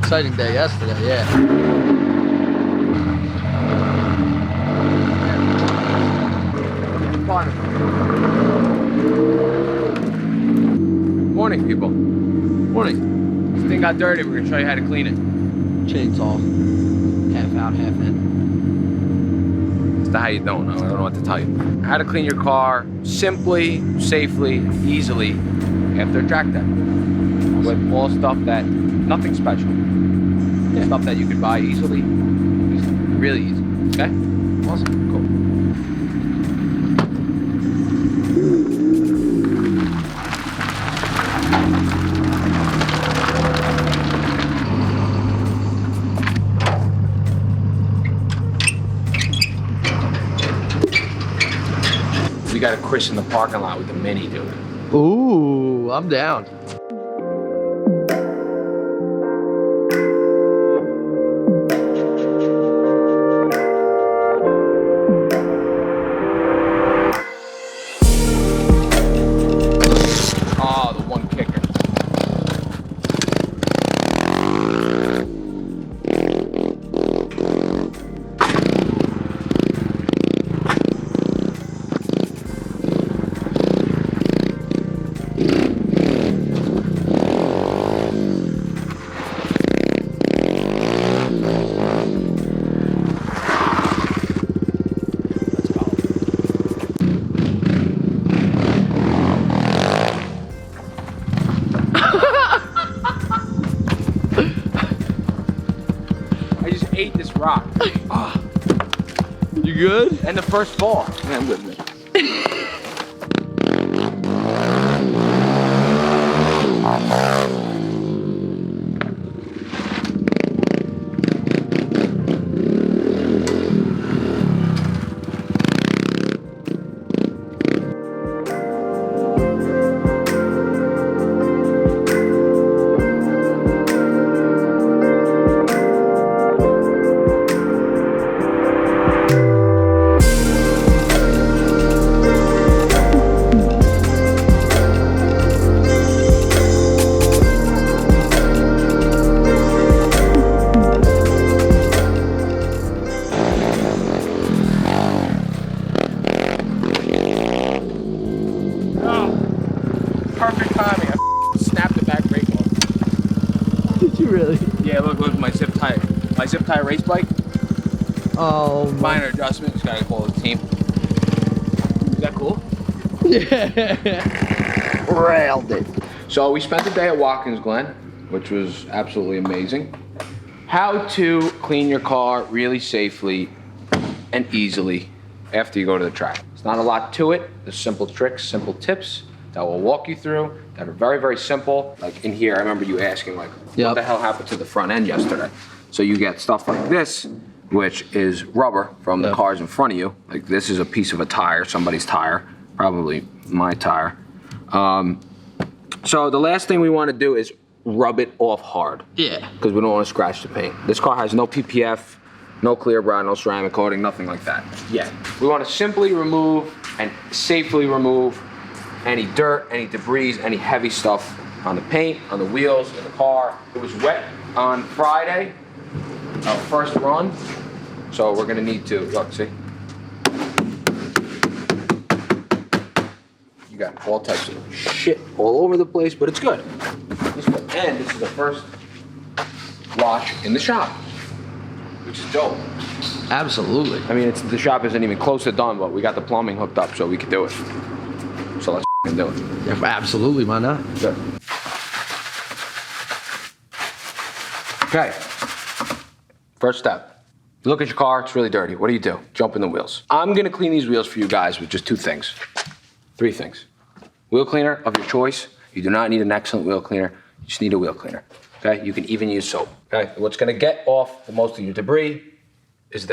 exciting day yesterday, yeah. Morning, people. Morning. This thing got dirty. We're gonna show you how to clean it. Chainsaw. Half out, half in. As to how you don't know, I don't know what to tell you. How to clean your car simply, safely, easily after a track day. With all stuff that, nothing special. Yeah. Stuff that you could buy easily, just really easy, okay? Awesome, cool. We got a Chris in the parking lot with the Mini, dude. Ooh, I'm down. Oh, the one kicker. I just ate this rock. Oh. You good? And the first ball. Man, with me. Perfect timing. I snapped the back brake off. Did you really? Yeah, look, my zip tie. My zip tie race bike. Oh, Minor adjustment. Just gotta call the team. Is that cool? yeah. Railed it. So we spent the day at Watkins Glen, which was absolutely amazing. How to clean your car really safely and easily after you go to the track. It's not a lot to it. There's simple tricks, simple tips that we'll walk you through that are very, very simple. Like in here, I remember you asking like, what the hell happened to the front end yesterday? So you get stuff like this, which is rubber from the cars in front of you. Like this is a piece of a tire, somebody's tire, probably my tire. So the last thing we want to do is rub it off hard. Yeah. Because we don't want to scratch the paint. This car has no PPF, no clear brown, no ceramic coating, nothing like that yet. We want to simply remove and safely remove any dirt, any debris, any heavy stuff on the paint, on the wheels, in the car. It was wet on Friday, our first run. So we're gonna need to, look, see? You got all types of shit all over the place, but it's good. It's good. And this is the first wash in the shop, which is dope. Absolutely. I mean, the shop isn't even close to done, but we got the plumbing hooked up so we could do it. So let's do it. Yeah, absolutely, why not? Good. Okay. First step. You look at your car, it's really dirty. What do? Jump in the wheels. I'm gonna clean these wheels for you guys with just 2 things. 3 things. Wheel cleaner of your choice. You do not need an excellent wheel cleaner. You just need a wheel cleaner. Okay? You can even use soap. Okay? What's gonna get off the most of your debris is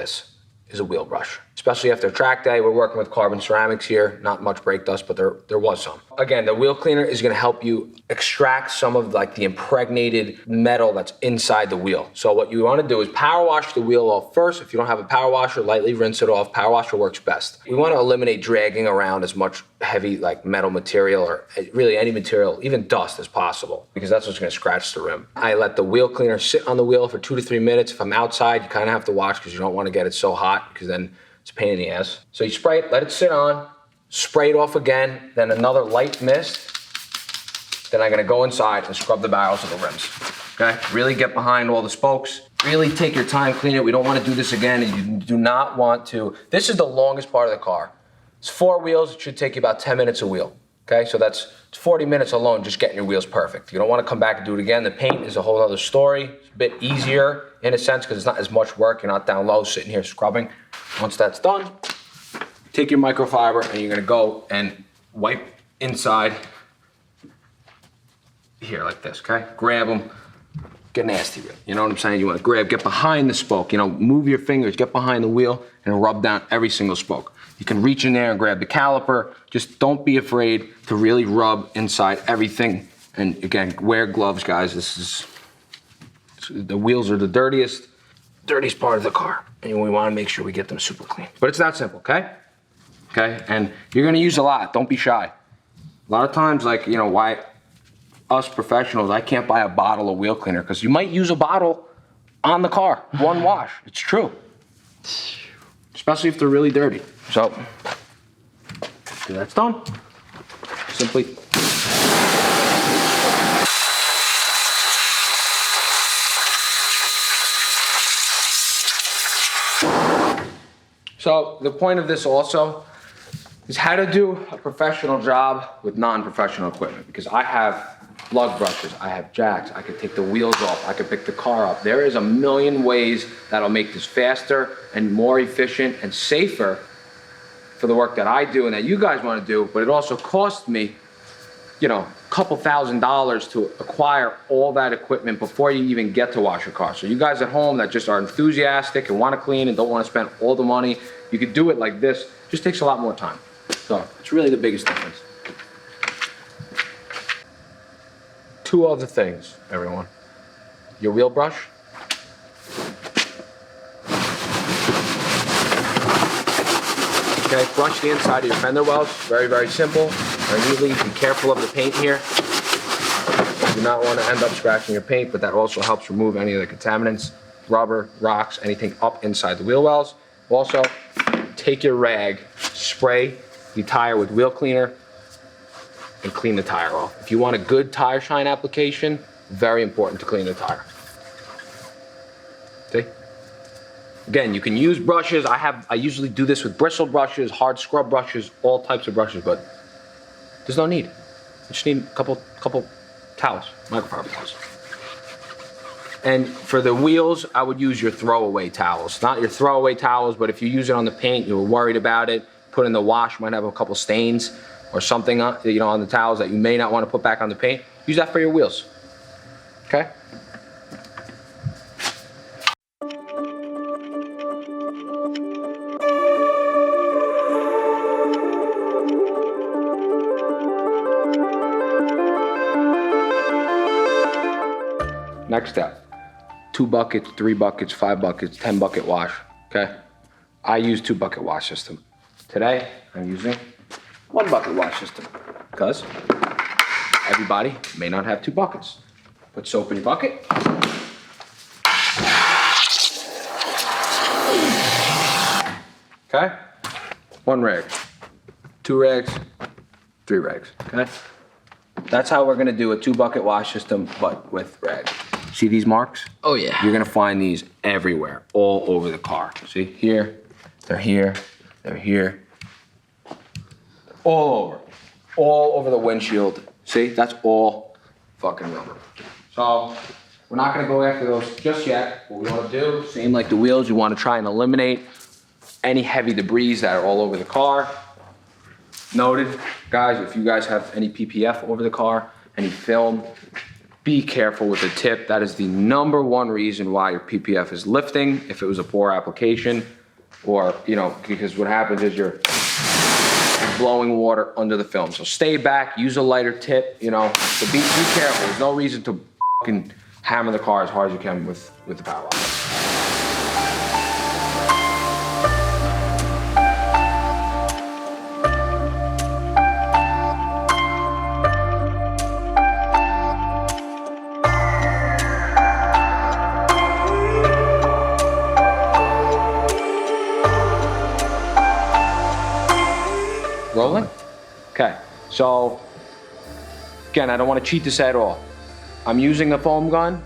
a wheel brush. Especially after a track day, we're working with carbon ceramics here. Not much brake dust, but there was some. Again, the wheel cleaner is gonna help you extract some of like the impregnated metal that's inside the wheel. So what you wanna do is power wash the wheel off first. If you don't have a power washer, lightly rinse it off. Power washer works best. We wanna eliminate dragging around as much heavy like metal material or really any material, even dust as possible, because that's what's gonna scratch the rim. I let the wheel cleaner sit on the wheel for 2 to 3 minutes. If I'm outside, you kind of have to watch because you don't want to get it so hot because then it's a pain in the ass. So you spray it, let it sit on, spray it off again, then another light mist. Then I'm gonna go inside and scrub the barrels of the rims. Okay, really get behind all the spokes. Really take your time, clean it. We don't want to do this again. And you do not want to. This is the longest part of the car. It's 4 wheels. It should take you about 10 minutes a wheel. Okay, so it's 40 minutes alone just getting your wheels perfect. You don't want to come back and do it again. The paint is a whole other story. It's a bit easier in a sense because it's not as much work. You're not down low sitting here scrubbing. Once that's done, take your microfiber and you're gonna go and wipe inside here like this, okay? Grab them, get nasty with it. You know what I'm saying? You want to grab, get behind the spoke, you know, move your fingers, get behind the wheel and rub down every single spoke. You can reach in there and grab the caliper. Just don't be afraid to really rub inside everything. And again, wear gloves, guys. The wheels are the dirtiest part of the car. And we want to make sure we get them super clean. But it's that simple, okay? Okay, and you're gonna use a lot, don't be shy. A lot of times, like, you know, why us professionals, I can't buy a bottle of wheel cleaner because you might use a bottle on the car, one wash. It's true. Especially if they're really dirty. So, after that's done, simply So the point of this also is how to do a professional job with non-professional equipment, because I have lug brushes, I have jacks, I could take the wheels off, I could pick the car up. There is a million ways that'll make this faster and more efficient and safer for the work that I do and that you guys want to do, but it also cost me, you know, a couple $1,000s to acquire all that equipment before you even get to wash your car. So you guys at home that just are enthusiastic and want to clean and don't want to spend all the money, you could do it like this. It just takes a lot more time. So it's really the biggest difference. 2 other things, everyone. Your wheel brush. Okay, brush the inside of your fender wells. Very, very simple. Very neatly. Be careful of the paint here. You do not want to end up scratching your paint, but that also helps remove any of the contaminants, rubber, rocks, anything up inside the wheel wells. Also, take your rag, spray the tire with wheel cleaner, and clean the tire off. If you want a good tire shine application, very important to clean the tire. See? Again, you can use brushes. I usually do this with bristle brushes, hard scrub brushes, all types of brushes, but there's no need. You just need a couple towels, microfiber towels. And for the wheels, I would use your throwaway towels. Not your throwaway towels, but if you use it on the paint, you're worried about it, put in the wash, might have a couple stains or something on, you know, on the towels that you may not want to put back on the paint, use that for your wheels, okay? Next step, 2 buckets, 3 buckets, 5 buckets, 10 bucket wash, okay? I use 2 bucket wash system. Today, I'm using 1 bucket wash system because everybody may not have 2 buckets. Put soap in your bucket. Okay? 1 rag, 2 rags, 3 rags, okay? That's how we're gonna do a 2 bucket wash system, but with rags. See these marks? Oh yeah. You're gonna find these everywhere, all over the car. See, here, they're here, they're here. All over the windshield. See, that's all fucking rubber. So, we're not gonna go after those just yet. What we wanna do, same like the wheels, you wanna try and eliminate any heavy debris that are all over the car. Noted, guys, if you guys have any PPF over the car, any film, be careful with the tip. That is the #1 reason why your PPF is lifting, if it was a poor application, or, you know, because what happens is you're blowing water under the film. So stay back, use a lighter tip, you know, so be careful. There's no reason to fucking hammer the car as hard as you can with the power lock. Rolling? Okay, so again, I don't want to cheat this at all. I'm using a foam gun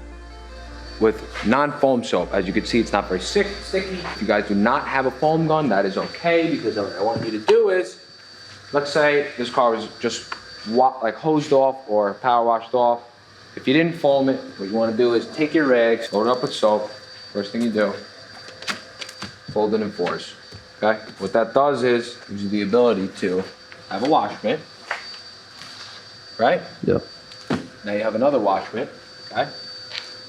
with non-foam soap. As you can see, it's not very sticky. If you guys do not have a foam gun, that is okay, because what I want you to do is, let's say this car was just like hosed off or power washed off. If you didn't foam it, what you want to do is take your rags, load it up with soap. First thing you do, fold it in fours. Okay? What that does is gives you the ability to have a wash mitt, right? Yep. Now you have another wash mitt, okay?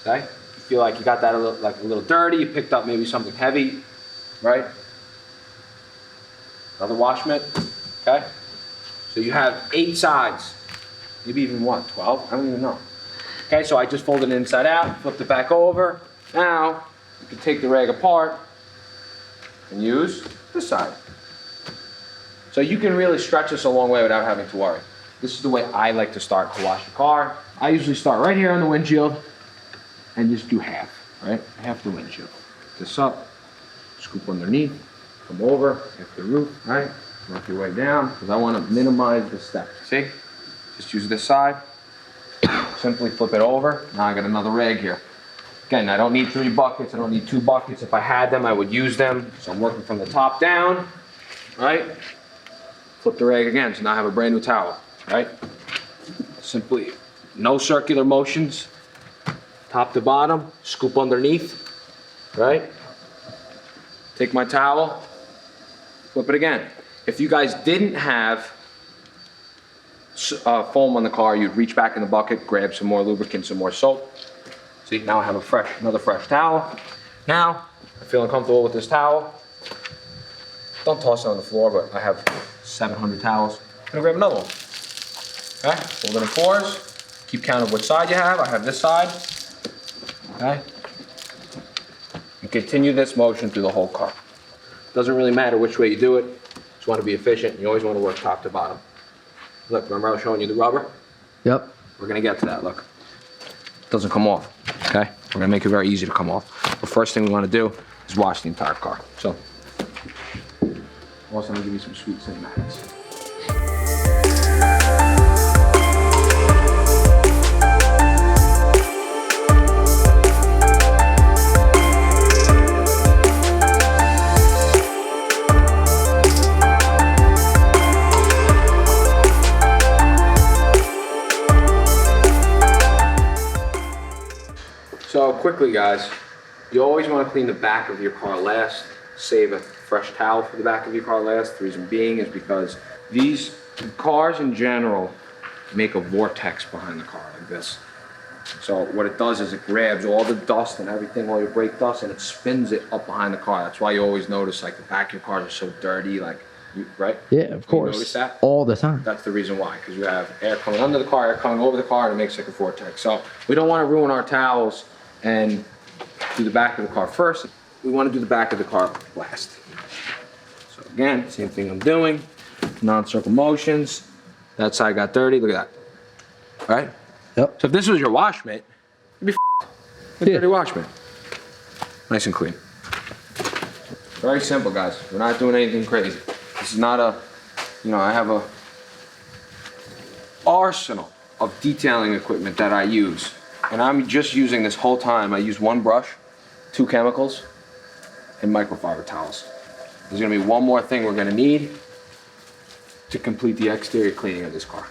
Okay? You feel like you got that a little dirty, you picked up maybe something heavy, right? Another wash mitt, okay? So you have 8 sides, maybe even what, 12? I don't even know. Okay, so I just folded it inside out, flipped it back over. Now, you can take the rag apart and use this side. So you can really stretch this a long way without having to worry. This is the way I like to start to wash the car. I usually start right here on the windshield and just do half, right? Half the windshield. This up, scoop underneath, come over, half the roof, right? Work your way down, because I want to minimize the step. See? Just use this side. Simply flip it over. Now I got another rag here. Again, I don't need 3 buckets. I don't need 2 buckets. If I had them, I would use them. So I'm working from the top down, right? Flip the rag again. So now I have a brand new towel, right? Simply, no circular motions. Top to bottom, scoop underneath, right? Take my towel, flip it again. If you guys didn't have foam on the car, you'd reach back in the bucket, grab some more lubricant, some more soap. See, now I have another fresh towel. Now, I'm feeling comfortable with this towel. Don't toss it on the floor, but I have 700 towels. I'm gonna grab another one. Okay, fold it in fours. Keep count of which side you have. I have this side. Okay. And continue this motion through the whole car. Doesn't really matter which way you do it. Just want to be efficient. You always want to work top to bottom. Look, remember I was showing you the rubber? Yep. We're gonna get to that, look. It doesn't come off, okay? We're gonna make it very easy to come off. The first thing we wanna do is wash the entire car. So, also I'm gonna give you some sweet cinematics. So quickly guys, you always want to clean the back of your car last. Save a fresh towel for the back of your car last. The reason being is because these cars in general make a vortex behind the car like this. So what it does is it grabs all the dust and everything, all your brake dust, and it spins it up behind the car. That's why you always notice like the back of your cars are so dirty, like, right? Yeah, of course. You notice that? All the time. That's the reason why, because you have air coming under the car, air coming over the car, and it makes like a vortex. So we don't want to ruin our towels and do the back of the car first. We want to do the back of the car last. So again, same thing I'm doing. Non-circle motions. That side got dirty, look at that. All right? Yep. So if this was your wash mitt, it'd be a dirty wash mitt. Nice and clean. Very simple, guys. We're not doing anything crazy. This is not a, I have a arsenal of detailing equipment that I use. And I'm just using this whole time. I use 1 brush, 2 chemicals, and microfiber towels. There's gonna be one more thing we're gonna need to complete the exterior cleaning of this car.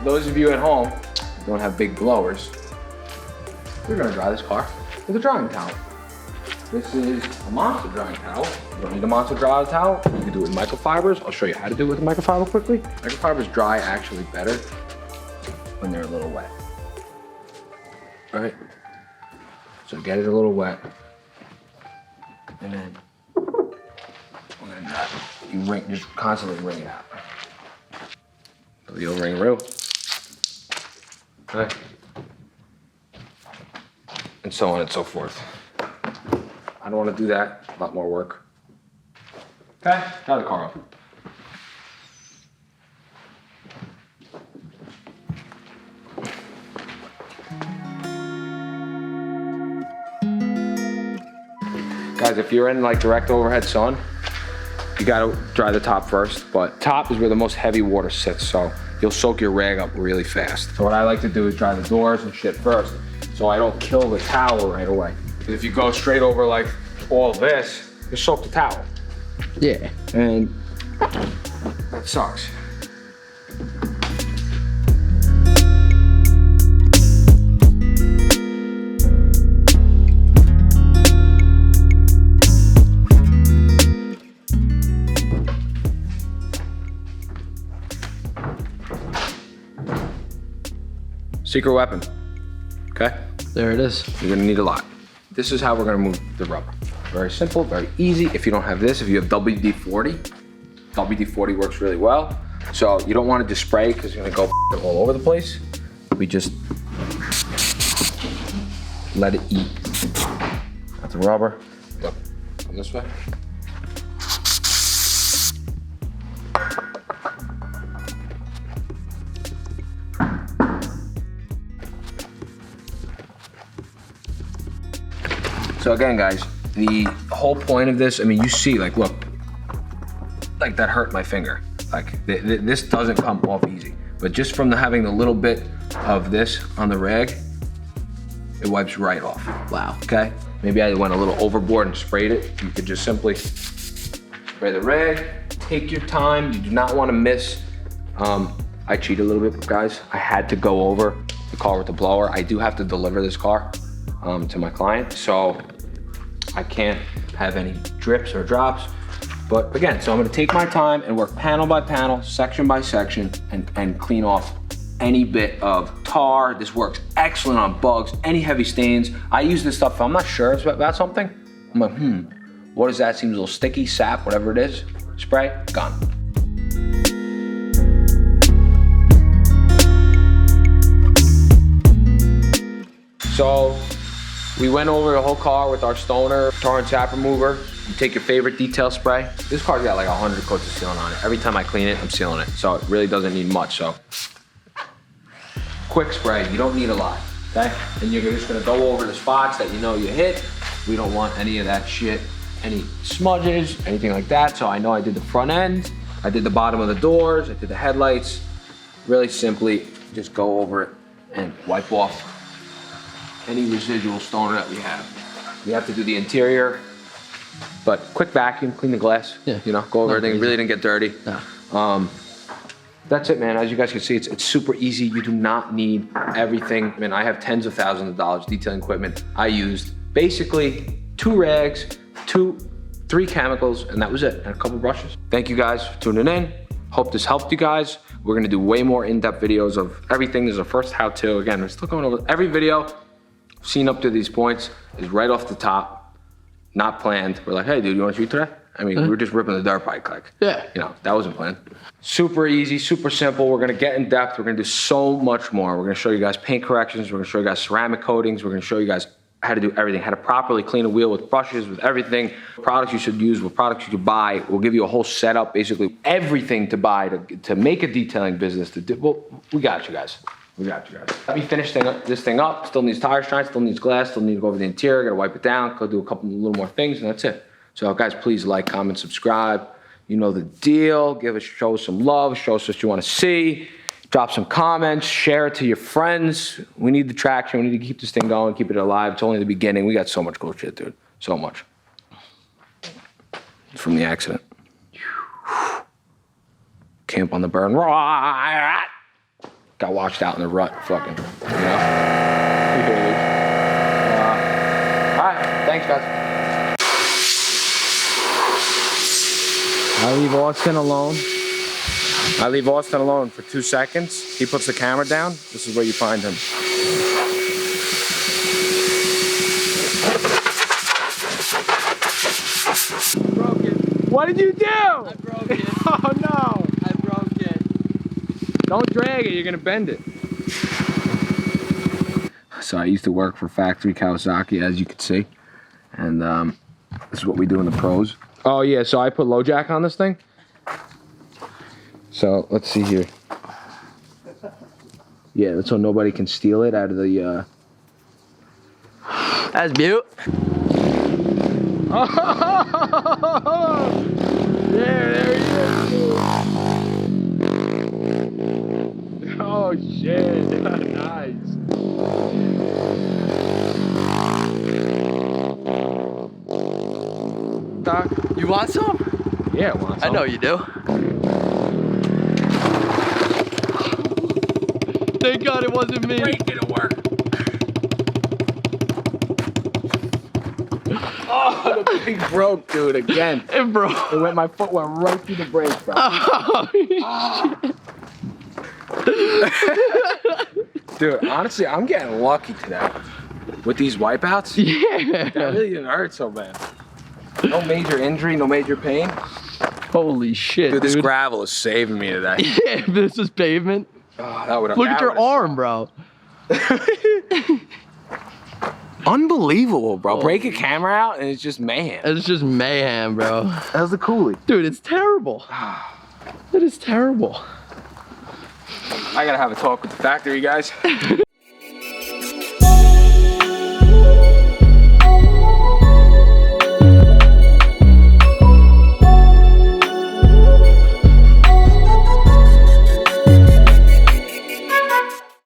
Those of you at home who don't have big blowers, you're gonna dry this car with a drying towel. This is a monster drying towel. You don't need a monster drying towel. You can do it with microfibers. I'll show you how to do it with a microfiber quickly. Microfibers dry actually better when they're a little wet. All right? So get it a little wet. And then you just constantly wring it out. So you'll wring real. Okay. and so on and so forth. I don't want to do that. A lot more work. Okay, now the car off. Guys, if you're in like direct overhead sun, you gotta dry the top first, but top is where the most heavy water sits, so you'll soak your rag up really fast. So what I like to do is dry the doors and shit first, so I don't kill the towel right away. If you go straight over like all this, you soak the towel. Yeah. And that sucks. Secret weapon, okay? There it is. You're gonna need a lot. This is how we're gonna move the rubber. Very simple, very easy. If you don't have this, if you have WD-40, WD-40 works really well. So you don't wanna just spray because you're gonna go all over the place. We just let it eat. That's the rubber. Yep, come this way. So again, guys, the whole point of this, I mean, you see, like, look, like that hurt my finger. Like, this doesn't come off easy. But just from having the little bit of this on the rag, it wipes right off. Wow. Okay? Maybe I went a little overboard and sprayed it. You could just simply spray the rag, take your time. You do not want to miss. I cheat a little bit, guys. I had to go over the car with the blower. I do have to deliver this car to my client, so I can't have any drips or drops. But again, so I'm gonna take my time and work panel by panel, section by section, and clean off any bit of tar. This works excellent on bugs, any heavy stains. I use this stuff if I'm not sure about something. I'm like, what is that? Seems a little sticky, sap, whatever it is. Spray, gone. So we went over the whole car with our stoner tar and sap remover. You take your favorite detail spray. This car's got like 100 coats of sealant on it. Every time I clean it, I'm sealing it. So it really doesn't need much. So quick spray, you don't need a lot, okay? And you're just gonna go over the spots that you know you hit. We don't want any of that shit, any smudges, anything like that. So I know I did the front end, I did the bottom of the doors, I did the headlights. Really simply, just go over it and wipe off any residual stoner that we have. We have to do the interior, but quick vacuum, clean the glass. Yeah. You know, go over everything. Easy. Really didn't get dirty. No. That's it, man. As you guys can see, it's super easy. You do not need everything. I mean, I have tens of thousands of dollars detailing equipment. I used basically 2 rags, 3 chemicals, and that was it, and a couple brushes. Thank you guys for tuning in. Hope this helped you guys. We're gonna do way more in-depth videos of everything. This is our first how-to. Again, we're still going over every video seen up to these points is right off the top, not planned. We're like, hey dude, you wanna shoot today? I mean, we were just ripping the dirt bike, like, Yeah. you know, that wasn't planned. Super easy, super simple. We're gonna get in depth. We're gonna do so much more. We're gonna show you guys paint corrections. We're gonna show you guys ceramic coatings. We're gonna show you guys how to do everything, how to properly clean a wheel with brushes, with everything, products you should use, what products you should buy. We'll give you a whole setup, basically everything to buy to make a detailing business. Well, we got you guys. We got you guys. Let me finish this thing up. Still needs tire shine, still needs glass, still need to go over the interior, gotta wipe it down, go do a couple little more things, and that's it. So guys, please like, comment, subscribe. You know the deal. Show us some love, show us what you wanna see. Drop some comments, share it to your friends. We need the traction, we need to keep this thing going, keep it alive. It's only the beginning. We got so much cool shit, dude. So much. From the accident. Camp on the burn. Got washed out in the rut, fucking, you know? All right, thanks, guys. I leave Austin alone. I leave Austin alone for 2 seconds. He puts the camera down. This is where you find him. Broke it. What did you do? I broke it. Oh no. I broke it. Don't drag it, you're gonna bend it. So I used to work for factory Kawasaki, as you can see. And this is what we do in the pros. Oh yeah, so I put low jack on this thing. So let's see here. Yeah, that's so nobody can steal it out of the That's beaut. Oh, there he is. Oh shit, nice. Doc, You want some? yeah, I want I some. know you do. Thank God it wasn't me. Brake didn't work. Oh, the thing broke, dude, again. It broke. My foot went right through the brake, bro. Oh, shit. Dude, honestly, I'm getting lucky today. With these wipeouts, Yeah. that really didn't hurt so bad. No major injury, no major pain. Holy shit, Dude, this dude. gravel is saving me today. Yeah, if this was pavement. Oh, that would've, Look at your arm, bro. Unbelievable, bro. Break a camera out and it's just mayhem. It's just mayhem, bro. How's the coolie? Dude, it's terrible. It is terrible. I gotta have a talk with the factory guys.